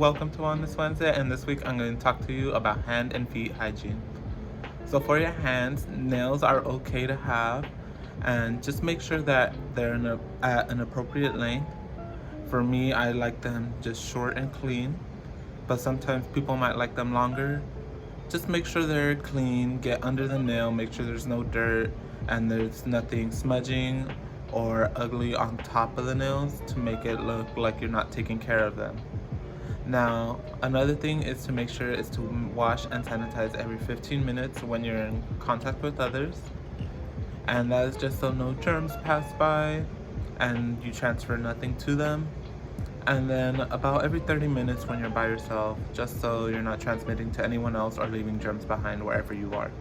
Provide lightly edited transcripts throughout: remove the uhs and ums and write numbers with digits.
welcome to Wellness Wednesday, and this week I'm going to talk to you about hand and feet hygiene. So for your hands, nails are okay to have, and just make sure that they're at an appropriate length. For me, I like them just short and clean, but sometimes people might like them longer. Just make sure they're clean, get under the nail, make sure there's no dirt and there's nothing smudging or ugly on top of the nails to make it look like you're not taking care of them. Now, another thing is to make sure is to wash and sanitize every 15 minutes when you're in contact with others. And that is just so no germs pass by and you transfer nothing to them. And then about every 30 minutes when you're by yourself, just so you're not transmitting to anyone else or leaving germs behind wherever you are.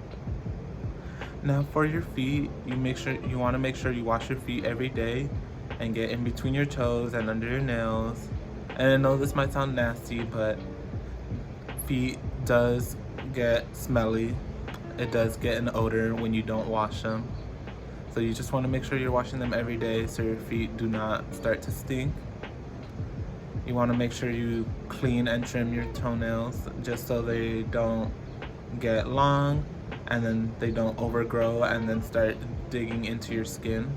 Now for your feet, you want to make sure you wash your feet every day and get in between your toes and under your nails. And I know this might sound nasty, but feet does get smelly. It does get an odor when you don't wash them. So you just want to make sure you're washing them every day so your feet do not start to stink. You want to make sure you clean and trim your toenails just so they don't get long and then they don't overgrow and then start digging into your skin.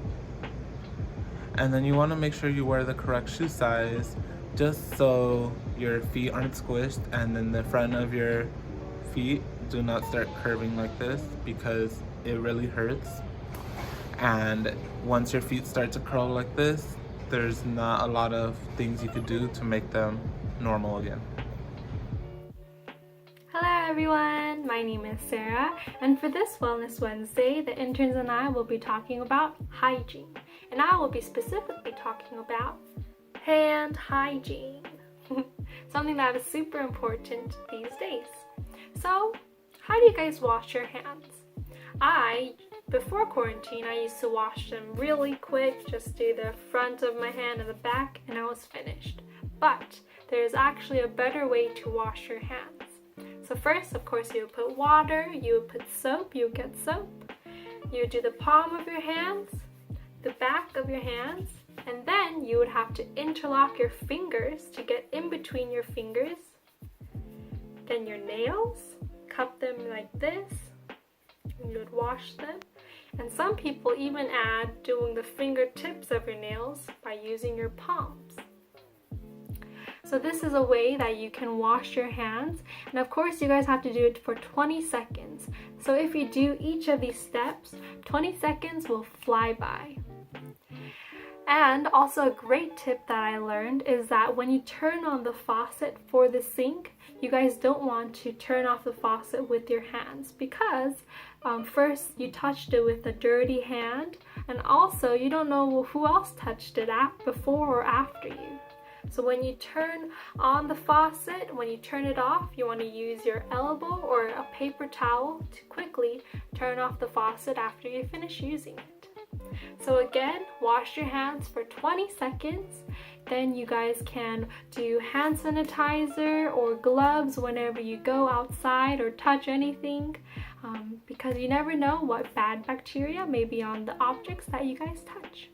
And then you want to make sure you wear the correct shoe size just so your feet aren't squished and then the front of your feet do not start curving like this because it really hurts. And once your feet start to curl like this, there's not a lot of things you could do to make them normal again. Hello everyone, my name is Sarah, and for this Wellness Wednesday, the interns and I will be talking about hygiene, and I will be specifically talking about hand hygiene, something that is super important these days. So, how do you guys wash your hands? Before quarantine, I used to wash them really quick, just do the front of my hand and the back, and I was finished. But there is actually a better way to wash your hands. So first, of course, you would put water, you would put soap, you would get soap, you would do the palm of your hands, the back of your hands, and then you would have to interlock your fingers to get in between your fingers. Then your nails, cup them like this, and you would wash them. And some people even add doing the fingertips of your nails by using your palms. So this is a way that you can wash your hands, and of course you guys have to do it for 20 seconds. So if you do each of these steps, 20 seconds will fly by. And also a great tip that I learned is that when you turn on the faucet for the sink, you guys don't want to turn off the faucet with your hands because first you touched it with a dirty hand, and also you don't know who else touched it before or after you. So when you turn on the faucet, when you turn it off, you want to use your elbow or a paper towel to quickly turn off the faucet after you finish using it. So again, wash your hands for 20 seconds. Then you guys can do hand sanitizer or gloves whenever you go outside or touch anything, because you never know what bad bacteria may be on the objects that you guys touch.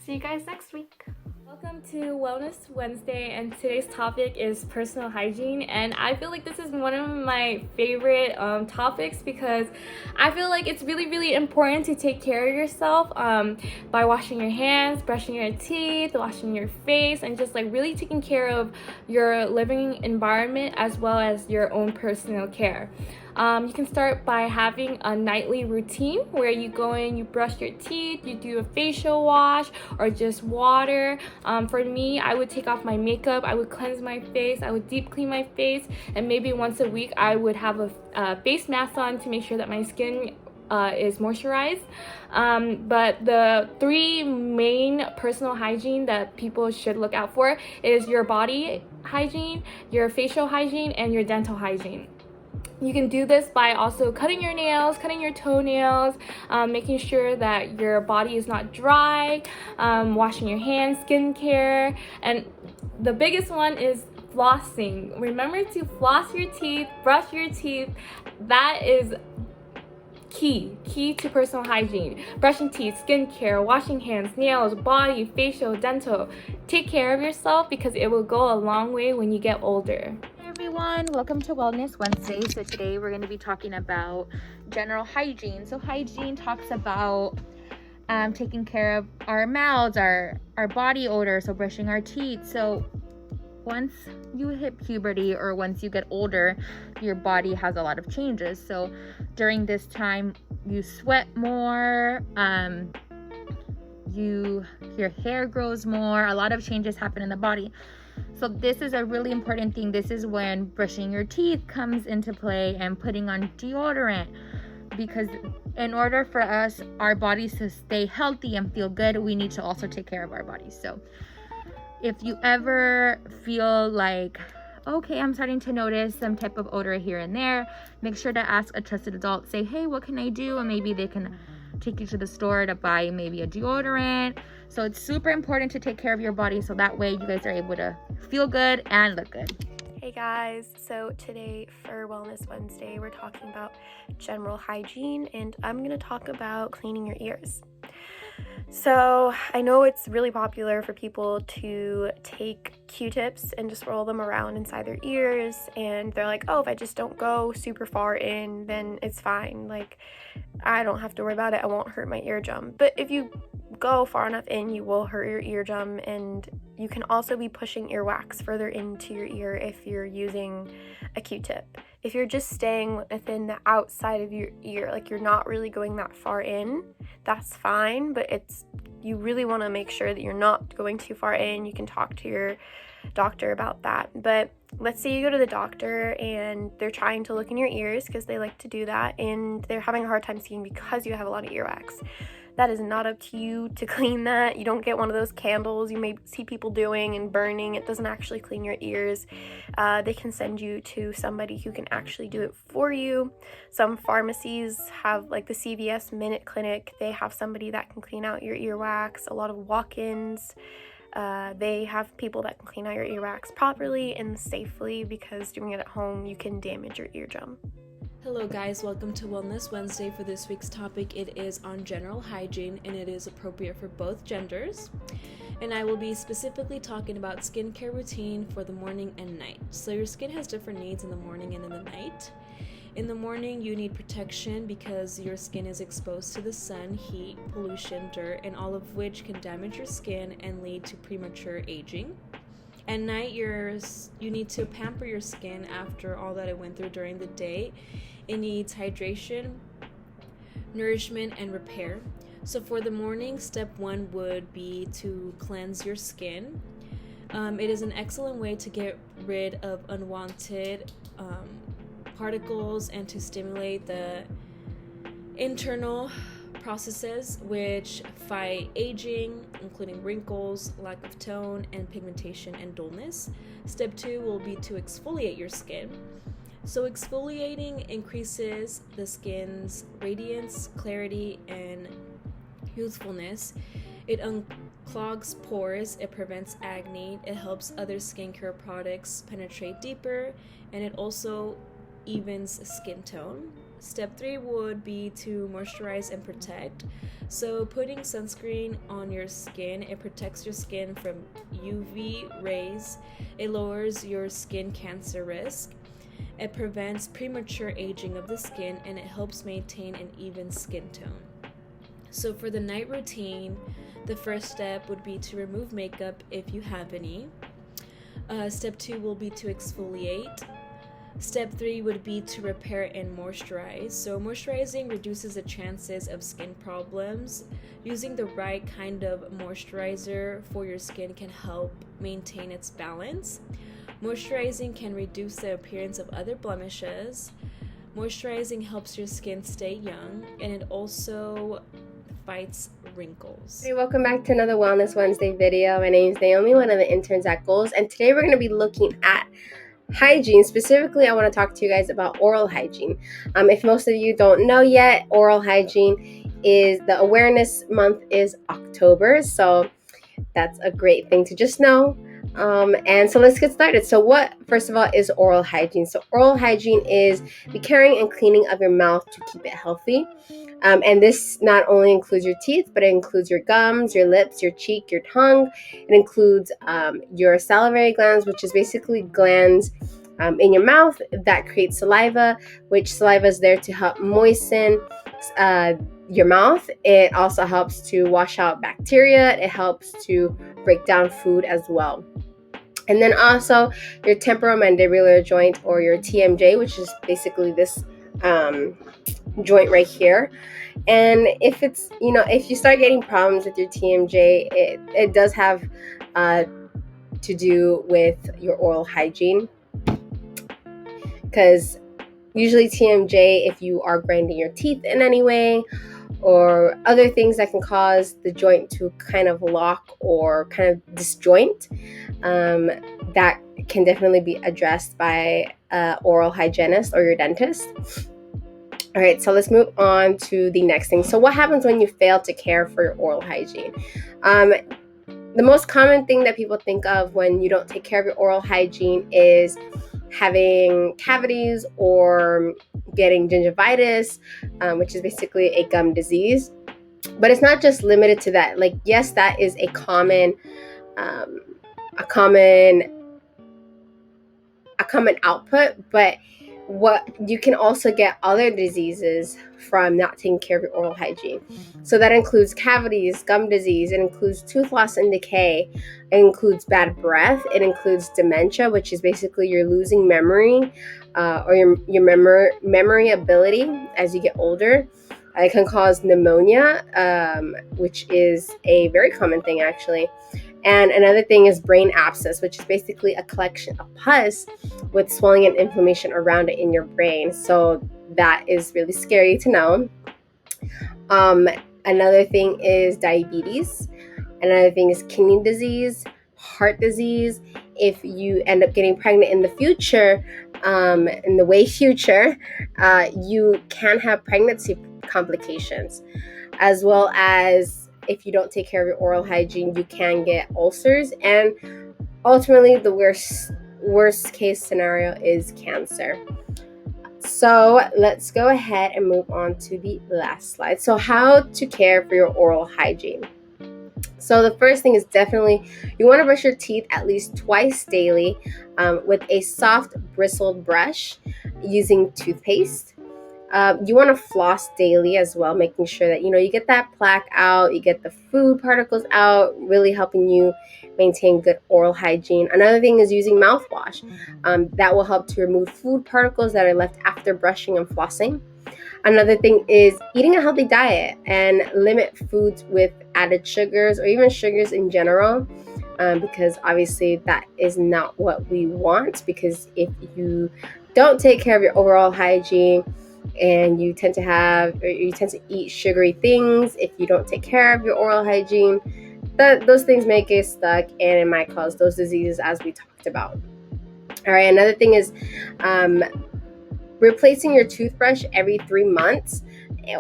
See you guys next week. Welcome to Wellness Wednesday, and today's topic is personal hygiene, and I feel like this is one of my favorite topics because I feel like it's really important to take care of yourself by washing your hands, brushing your teeth, washing your face, and just like really taking care of your living environment as well as your own personal care. You can start by having a nightly routine where you go in, you brush your teeth, you do a facial wash or just water. For me, I would take off my makeup, I would cleanse my face, I would deep clean my face, and maybe once a week I would have a face mask on to make sure that my skin is moisturized. But the three main personal hygiene that people should look out for is your body hygiene, your facial hygiene, and your dental hygiene. You can do this by also cutting your nails, cutting your toenails, making sure that your body is not dry, washing your hands, skincare, and the biggest one is flossing. Remember to floss your teeth, brush your teeth. That is key to personal hygiene. Brushing teeth, skincare, washing hands, nails, body, facial, dental. Take care of yourself because it will go a long way when you get older. Hey everyone, welcome to Wellness Wednesday. So today we're going to be talking about general hygiene. So hygiene talks about taking care of our mouths, our body odor, so brushing our teeth. So once you hit puberty or once you get older, your body has a lot of changes. So during this time, you sweat more, your hair grows more, a lot of changes happen in the body. So this is a really important thing. This is when brushing your teeth comes into play and putting on deodorant, because in order for our bodies to stay healthy and feel good, we need to also take care of our bodies. So if you ever feel like, okay, I'm starting to notice some type of odor here and there, make sure to ask a trusted adult. Say, hey, what can I do? And maybe they can take you to the store to buy maybe a deodorant. So it's super important to take care of your body so that way you guys are able to feel good and look good. Hey guys, so today for Wellness Wednesday, we're talking about general hygiene, and I'm going to talk about cleaning your ears. So I know it's really popular for people to take Q-tips and just roll them around inside their ears, and they're like, oh, if I just don't go super far in, then it's fine. Like, I don't have to worry about it. I won't hurt my eardrum. But if you go far enough in, you will hurt your eardrum, and you can also be pushing earwax further into your ear if you're using a Q-tip. If you're just staying within the outside of your ear, like you're not really going that far in, that's fine, but you really want to make sure that you're not going too far in. You can talk to your doctor about that. But let's say you go to the doctor and they're trying to look in your ears, because they like to do that, and they're having a hard time seeing because you have a lot of earwax. That is not up to you to clean that. You don't get one of those candles you may see people doing and burning. It doesn't actually clean your ears. They can send you to somebody who can actually do it for you. Some pharmacies have, like the CVS Minute Clinic, they have somebody that can clean out your earwax. A lot of walk-ins, they have people that can clean out your earwax properly and safely, because doing it at home, you can damage your eardrum. Hello guys, welcome to Wellness Wednesday. For this week's topic, it is on general hygiene, and it is appropriate for both genders. And I will be specifically talking about skincare routine for the morning and night. So your skin has different needs in the morning and in the night. In the morning, you need protection because your skin is exposed to the sun, heat, pollution, dirt, and all of which can damage your skin and lead to premature aging. At night, you need to pamper your skin after all that it went through during the day. It needs hydration, nourishment, and repair. So for the morning, step 1 would be to cleanse your skin. It is an excellent way to get rid of unwanted particles and to stimulate the internal processes which fight aging, including wrinkles, lack of tone, and pigmentation and dullness. Step 2 will be to exfoliate your skin. So exfoliating increases the skin's radiance, clarity, and youthfulness. It unclogs pores, it prevents acne, it helps other skincare products penetrate deeper, and it also evens skin tone. Step 3 would be to moisturize and protect. So putting sunscreen on your skin, it protects your skin from UV rays, it lowers your skin cancer risk, it prevents premature aging of the skin, and it helps maintain an even skin tone. So for the night routine, the first step would be to remove makeup if you have any. Step 2 will be to exfoliate. Step 3 would be to repair and moisturize. So moisturizing reduces the chances of skin problems. Using the right kind of moisturizer for your skin can help maintain its balance. Moisturizing can reduce the appearance of other blemishes. Moisturizing helps your skin stay young, and it also fights wrinkles. Hey, welcome back to another Wellness Wednesday video. My name is Naomi, one of the interns at Goals, and today we're going to be looking at hygiene. Specifically, I want to talk to you guys about oral hygiene. If most of you don't know yet, oral hygiene is the awareness month is October, so that's a great thing to just know. And so let's get started. So what, first of all, is oral hygiene? So oral hygiene is the caring and cleaning of your mouth to keep it healthy. And this not only includes your teeth, but it includes your gums, your lips, your cheek, your tongue. It includes your salivary glands, which is basically glands in your mouth that create saliva, which saliva is there to help moisten your mouth. It also helps to wash out bacteria. It helps to break down food as well. And then also your temporomandibular joint, or your TMJ, which is basically this joint right here. And if it's, if you start getting problems with your TMJ, it does have to do with your oral hygiene, because usually TMJ, if you are grinding your teeth in any way, or other things that can cause the joint to kind of lock or kind of disjoint, that can definitely be addressed by an oral hygienist or your dentist. All right, so let's move on to the next thing. So what happens when you fail to care for your oral hygiene? The most common thing that people think of when you don't take care of your oral hygiene is having cavities or getting gingivitis, which is basically a gum disease. But it's not just limited to that. Like, yes, that is a common output, but what you can also get other diseases from not taking care of your oral hygiene. So that includes cavities, gum disease, it includes tooth loss and decay, it includes bad breath, it includes dementia, which is basically you're losing memory, or your memory ability as you get older. It can cause pneumonia, which is a very common thing actually. And another thing is brain abscess, which is basically a collection of pus with swelling and inflammation around it in your brain. So that is really scary to know. Another thing is diabetes. Another thing is kidney disease, heart disease. If you end up getting pregnant in the future, you can have pregnancy complications, as well as if you don't take care of your oral hygiene, you can get ulcers, and ultimately the worst case scenario is cancer. So let's go ahead and move on to the last slide. So how to care for your oral hygiene. So the first thing is definitely you want to brush your teeth at least twice daily with a soft bristled brush using toothpaste. You want to floss daily as well, making sure that you get that plaque out, you get the food particles out, really helping you maintain good oral hygiene. Another thing is using mouthwash. That will help to remove food particles that are left after brushing and flossing. Another thing is eating a healthy diet and limit foods with added sugars or even sugars in general, because obviously that is not what we want. Because if you don't take care of your overall hygiene, and you tend to eat sugary things, if you don't take care of your oral hygiene, those things may get stuck and it might cause those diseases as we talked about. All right, another thing is replacing your toothbrush every 3 months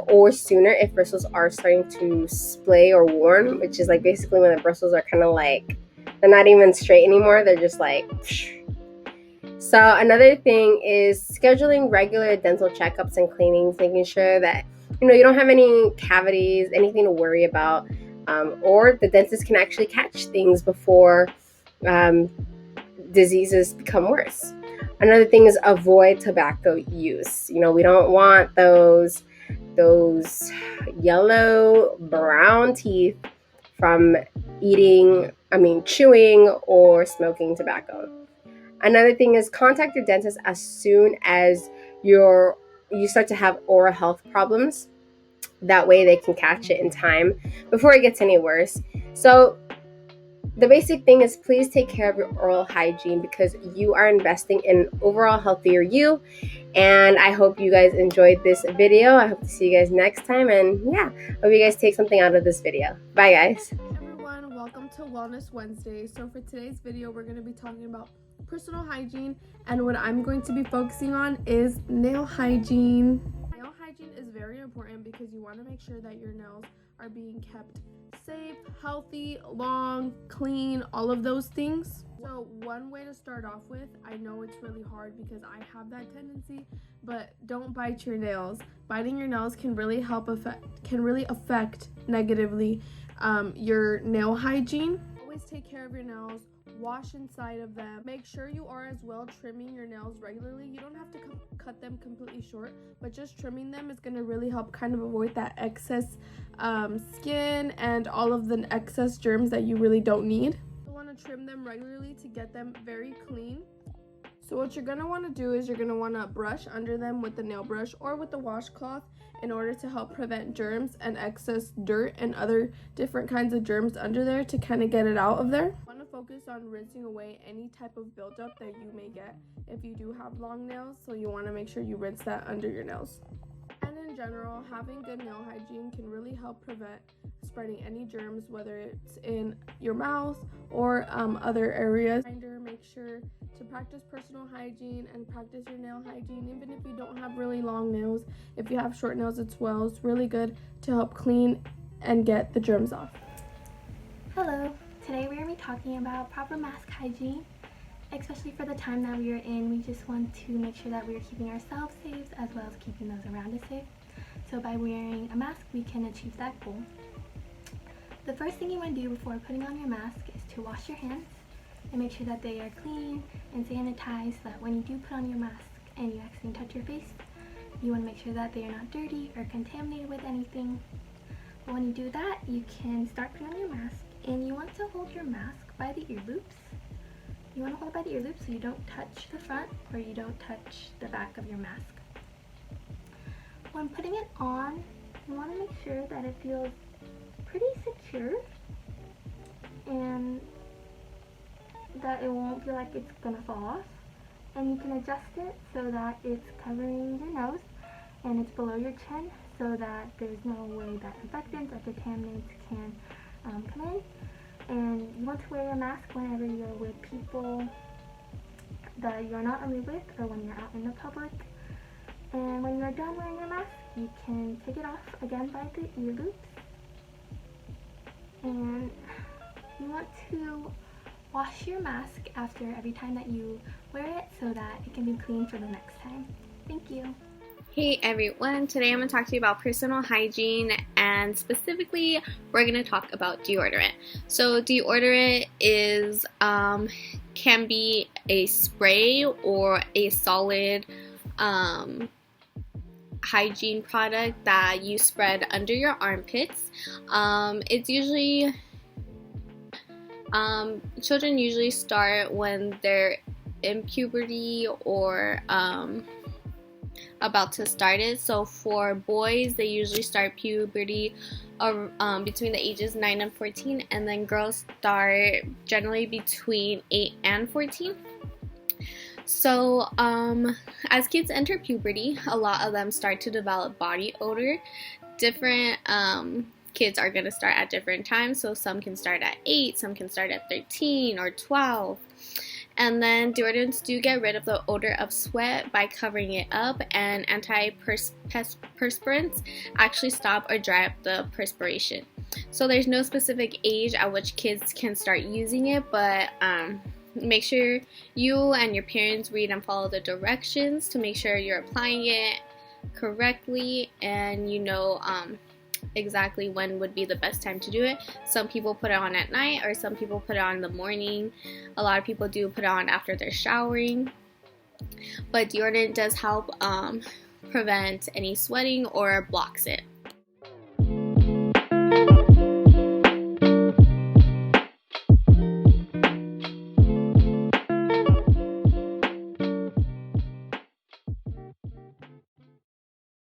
or sooner if bristles are starting to splay or worn, which is like basically when the bristles are kind of like, they're not even straight anymore, they're just like psh. So another thing is scheduling regular dental checkups and cleanings, making sure that you don't have any cavities, anything to worry about, or the dentist can actually catch things before diseases become worse. Another thing is avoid tobacco use. We don't want those yellow, brown teeth from chewing or smoking tobacco. Another thing is contact your dentist as soon as you start to have oral health problems. That way they can catch it in time before it gets any worse. So the basic thing is please take care of your oral hygiene, because you are investing in an overall healthier you. And I hope you guys enjoyed this video. I hope to see you guys next time. And yeah, hope you guys take something out of this video. Bye, guys. Hey everyone, welcome to Wellness Wednesday. So for today's video, we're going to be talking about personal hygiene, and what I'm going to be focusing on is nail hygiene. Nail hygiene is very important because you want to make sure that your nails are being kept safe, healthy, long, clean, all of those things. So one way to start off with, I know it's really hard because I have that tendency, but don't bite your nails. Biting your nails can really affect negatively your nail hygiene. Always take care of your nails. Wash inside of them. Make sure you are as well trimming your nails regularly. You don't have to cut them completely short, but just trimming them is going to really help kind of avoid that excess skin and all of the excess germs that you really don't need. You want to trim them regularly to get them very clean. So what you're going to want to do is you're going to want to brush under them with the nail brush or with the washcloth in order to help prevent germs and excess dirt and other different kinds of germs under there to kind of get it out of there. You want to focus on rinsing away any type of buildup that you may get if you do have long nails, so you want to make sure you rinse that under your nails. And in general, having good nail hygiene can really help prevent spreading any germs, whether it's in your mouth or other areas. Make sure to practice personal hygiene and practice your nail hygiene, even if you don't have really long nails. If you have short nails as well, it's really good to help clean and get the germs off. Hello, today we're going to be talking about proper mask hygiene, especially for the time that we are in. We just want to make sure that we are keeping ourselves safe as well as keeping those around us safe. So by wearing a mask, we can achieve that goal. The first thing you want to do before putting on your mask is to wash your hands and make sure that they are clean and sanitized, so that when you do put on your mask and you accidentally touch your face, you want to make sure that they are not dirty or contaminated with anything. But when you do that, you can start putting on your mask, and you want to hold your mask by the ear loops. You want to hold it by the ear loops so you don't touch the front or you don't touch the back of your mask. When putting it on, you want to make sure that it feels pretty secure and that it won't feel like it's gonna fall off. And you can adjust it so that it's covering your nose and it's below your chin, so that there's no way that infectants or contaminants can come in. And you want to wear your mask whenever you're with people that you're not only with, or when you're out in the public. And when you're done wearing your mask, you can take it off again by the ear loops. And you want to wash your mask after every time that you wear it so that it can be clean for the next time. Thank you. Hey everyone, today I'm going to talk to you about personal hygiene, and specifically we're going to talk about deodorant. So deodorant is can be a spray or a solid hygiene product that you spread under your armpits. It's usually children usually start when they're in puberty or about to start it. So for boys, they usually start puberty between the ages 9 and 14, and then girls start generally between 8 and 14. So as kids enter puberty, a lot of them start to develop body odor. Different kids are going to start at different times, so some can start at 8, some can start at 13 or 12. And then deodorants do get rid of the odor of sweat by covering it up, and antiperspirants actually stop or dry up the perspiration. So there's no specific age at which kids can start using it, but make sure you and your parents read and follow the directions to make sure you're applying it correctly, and you know exactly when would be the best time to do it. Some people put it on at night, or some people put it on in the morning. A lot of people do put it on after they're showering, but deodorant does help prevent any sweating or blocks it.